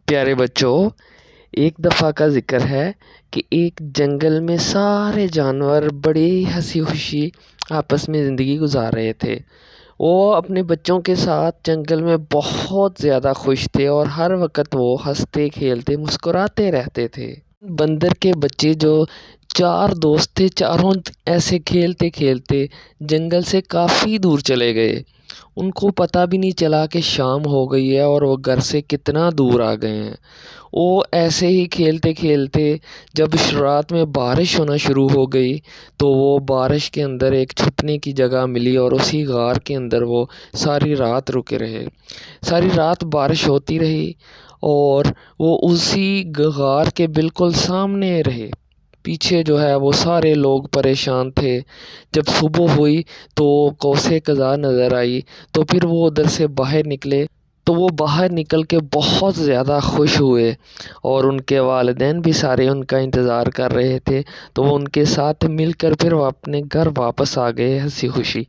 پیارے بچوں، ایک دفعہ کا ذکر ہے کہ ایک جنگل میں سارے جانور بڑی ہنسی خوشی آپس میں زندگی گزار رہے تھے۔ وہ اپنے بچوں کے ساتھ جنگل میں بہت زیادہ خوش تھے اور ہر وقت وہ ہنستے کھیلتے مسکراتے رہتے تھے۔ بندر کے بچے جو 4 دوست تھے، چاروں ایسے کھیلتے کھیلتے جنگل سے کافی دور چلے گئے۔ ان کو پتہ بھی نہیں چلا کہ شام ہو گئی ہے اور وہ گھر سے کتنا دور آ گئے ہیں۔ وہ ایسے ہی کھیلتے کھیلتے جب رات میں بارش ہونا شروع ہو گئی تو وہ بارش کے اندر ایک چھپنے کی جگہ ملی اور اسی غار کے اندر وہ ساری رات رکے رہے۔ ساری رات بارش ہوتی رہی اور وہ اسی غار کے بالکل سامنے رہے۔ پیچھے جو ہے وہ سارے لوگ پریشان تھے۔ جب صبح ہوئی تو قوس قزح نظر آئی تو پھر وہ ادھر سے باہر نکلے تو وہ باہر نکل کے بہت زیادہ خوش ہوئے اور ان کے والدین بھی سارے ان کا انتظار کر رہے تھے، تو وہ ان کے ساتھ مل کر پھر وہ اپنے گھر واپس آ گئے ہنسی خوشی۔